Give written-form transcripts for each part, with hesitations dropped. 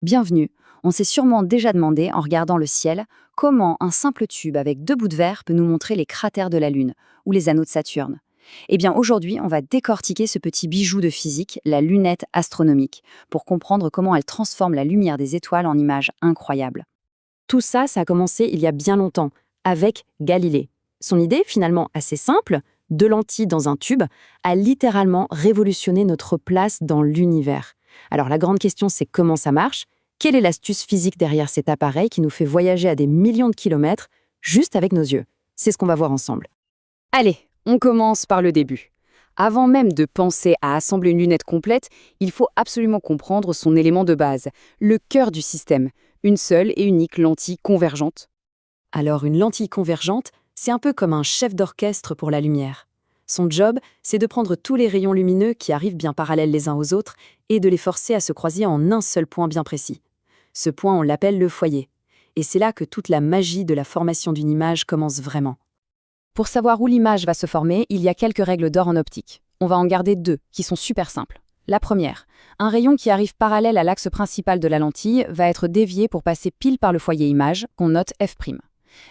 Bienvenue. On s'est sûrement déjà demandé, en regardant le ciel, comment un simple tube avec deux bouts de verre peut nous montrer les cratères de la Lune ou les anneaux de Saturne. Eh bien, aujourd'hui, on va décortiquer ce petit bijou de physique, la lunette astronomique, pour comprendre comment elle transforme la lumière des étoiles en images incroyables. Tout ça, ça a commencé il y a bien longtemps, avec Galilée. Son idée, finalement assez simple, deux lentilles dans un tube, a littéralement révolutionné notre place dans l'univers. Alors la grande question, c'est comment ça marche? Quelle est l'astuce physique derrière cet appareil qui nous fait voyager à des millions de kilomètres juste avec nos yeux? C'est ce qu'on va voir ensemble. Allez, on commence par le début. Avant même de penser à assembler une lunette complète, il faut absolument comprendre son élément de base, le cœur du système, une seule et unique lentille convergente. Alors une lentille convergente, c'est un peu comme un chef d'orchestre pour la lumière. Son job, c'est de prendre tous les rayons lumineux qui arrivent bien parallèles les uns aux autres et de les forcer à se croiser en un seul point bien précis. Ce point, on l'appelle le foyer. Et c'est là que toute la magie de la formation d'une image commence vraiment. Pour savoir où l'image va se former, il y a quelques règles d'or en optique. On va en garder deux, qui sont super simples. La première, un rayon qui arrive parallèle à l'axe principal de la lentille va être dévié pour passer pile par le foyer image, qu'on note F'.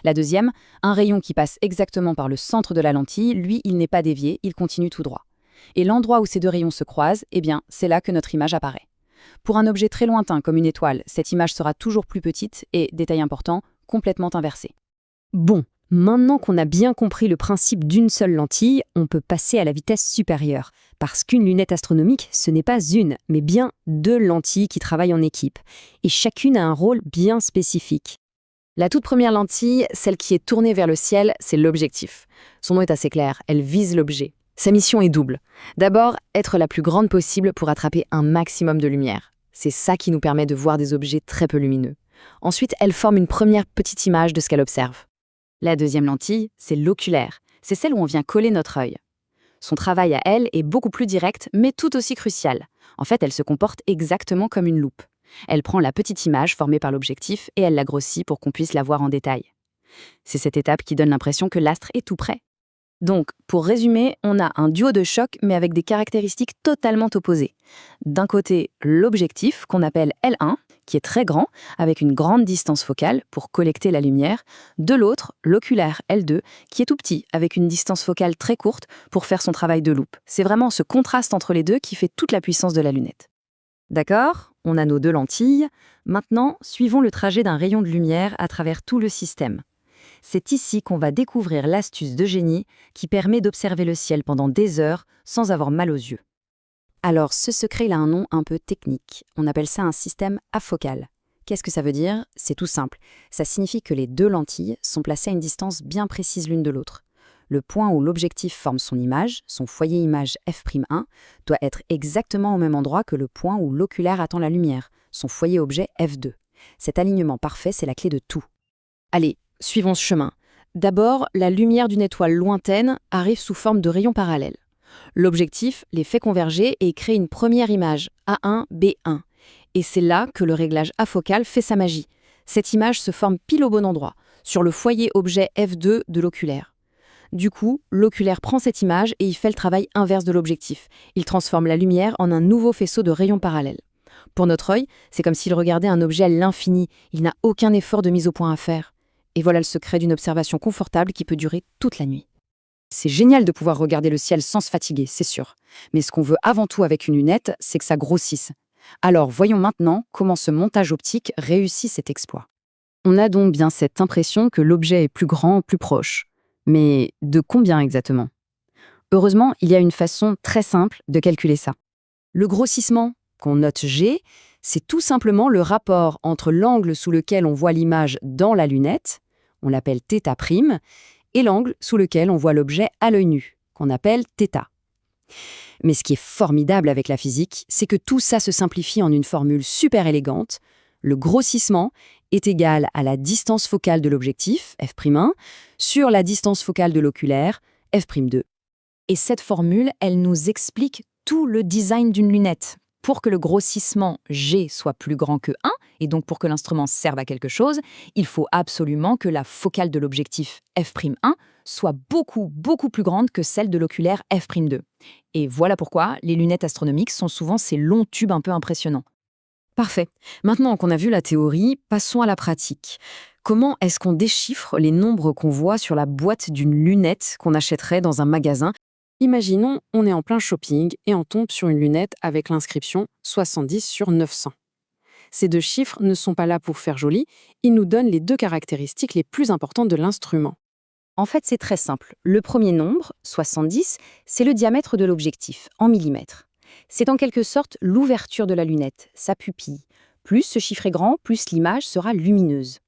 La deuxième, un rayon qui passe exactement par le centre de la lentille, lui, il n'est pas dévié, il continue tout droit. Et l'endroit où ces deux rayons se croisent, eh bien, c'est là que notre image apparaît. Pour un objet très lointain comme une étoile, cette image sera toujours plus petite et, détail important, complètement inversée. Bon, maintenant qu'on a bien compris le principe d'une seule lentille, on peut passer à la vitesse supérieure. Parce qu'une lunette astronomique, ce n'est pas une, mais bien deux lentilles qui travaillent en équipe. Et chacune a un rôle bien spécifique. La toute première lentille, celle qui est tournée vers le ciel, c'est l'objectif. Son nom est assez clair, elle vise l'objet. Sa mission est double. D'abord, être la plus grande possible pour attraper un maximum de lumière. C'est ça qui nous permet de voir des objets très peu lumineux. Ensuite, elle forme une première petite image de ce qu'elle observe. La deuxième lentille, c'est l'oculaire. C'est celle où on vient coller notre œil. Son travail à elle est beaucoup plus direct, mais tout aussi crucial. En fait, elle se comporte exactement comme une loupe. Elle prend la petite image formée par l'objectif et elle la grossit pour qu'on puisse la voir en détail. C'est cette étape qui donne l'impression que l'astre est tout près. Donc, pour résumer, on a un duo de choc, mais avec des caractéristiques totalement opposées. D'un côté, l'objectif, qu'on appelle L1, qui est très grand, avec une grande distance focale pour collecter la lumière. De l'autre, l'oculaire L2, qui est tout petit, avec une distance focale très courte pour faire son travail de loupe. C'est vraiment ce contraste entre les deux qui fait toute la puissance de la lunette. D'accord, on a nos deux lentilles. Maintenant, suivons le trajet d'un rayon de lumière à travers tout le système. C'est ici qu'on va découvrir l'astuce de génie qui permet d'observer le ciel pendant des heures sans avoir mal aux yeux. Alors, ce secret il a un nom un peu technique. On appelle ça un système afocal. Qu'est-ce que ça veut dire? C'est tout simple. Ça signifie que les deux lentilles sont placées à une distance bien précise l'une de l'autre. Le point où l'objectif forme son image, son foyer image F'1, doit être exactement au même endroit que le point où l'oculaire attend la lumière, son foyer objet F2. Cet alignement parfait, c'est la clé de tout. Allez, suivons ce chemin. D'abord, la lumière d'une étoile lointaine arrive sous forme de rayons parallèles. L'objectif les fait converger et crée une première image, A1, B1. Et c'est là que le réglage afocal fait sa magie. Cette image se forme pile au bon endroit, sur le foyer objet F2 de l'oculaire. Du coup, l'oculaire prend cette image et il fait le travail inverse de l'objectif. Il transforme la lumière en un nouveau faisceau de rayons parallèles. Pour notre œil, c'est comme s'il regardait un objet à l'infini. Il n'a aucun effort de mise au point à faire. Et voilà le secret d'une observation confortable qui peut durer toute la nuit. C'est génial de pouvoir regarder le ciel sans se fatiguer, c'est sûr. Mais ce qu'on veut avant tout avec une lunette, c'est que ça grossisse. Alors voyons maintenant comment ce montage optique réussit cet exploit. On a donc bien cette impression que l'objet est plus grand, plus proche. Mais de combien exactement? Heureusement, il y a une façon très simple de calculer ça. Le grossissement, qu'on note G, c'est tout simplement le rapport entre l'angle sous lequel on voit l'image dans la lunette, on l'appelle θ', et l'angle sous lequel on voit l'objet à l'œil nu, qu'on appelle θ. Mais ce qui est formidable avec la physique, c'est que tout ça se simplifie en une formule super élégante. Le grossissement est égal à la distance focale de l'objectif, F'1, sur la distance focale de l'oculaire, F'2. Et cette formule, elle nous explique tout le design d'une lunette. Pour que le grossissement G soit plus grand que 1, et donc pour que l'instrument serve à quelque chose, il faut absolument que la focale de l'objectif F'1 soit beaucoup plus grande que celle de l'oculaire F'2. Et voilà pourquoi les lunettes astronomiques sont souvent ces longs tubes un peu impressionnants. Parfait. Maintenant qu'on a vu la théorie, passons à la pratique. Comment est-ce qu'on déchiffre les nombres qu'on voit sur la boîte d'une lunette qu'on achèterait dans un magasin? Imaginons, on est en plein shopping et on tombe sur une lunette avec l'inscription 70 sur 900. Ces deux chiffres ne sont pas là pour faire joli, ils nous donnent les deux caractéristiques les plus importantes de l'instrument. En fait, c'est très simple. Le premier nombre, 70, c'est le diamètre de l'objectif, en millimètres. C'est en quelque sorte l'ouverture de la lunette, sa pupille. Plus ce chiffre est grand, plus l'image sera lumineuse.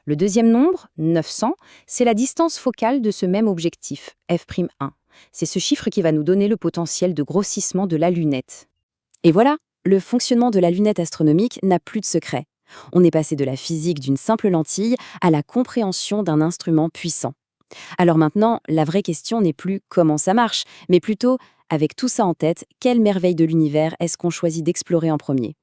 Le deuxième nombre, 900, c'est la distance focale de ce même objectif, f'1. C'est ce chiffre qui va nous donner le potentiel de grossissement de la lunette. Et voilà, le fonctionnement de la lunette astronomique n'a plus de secret. On est passé de la physique d'une simple lentille à la compréhension d'un instrument puissant. Alors maintenant, la vraie question n'est plus comment ça marche, mais plutôt, avec tout ça en tête, quelle merveille de l'univers est-ce qu'on choisit d'explorer en premier?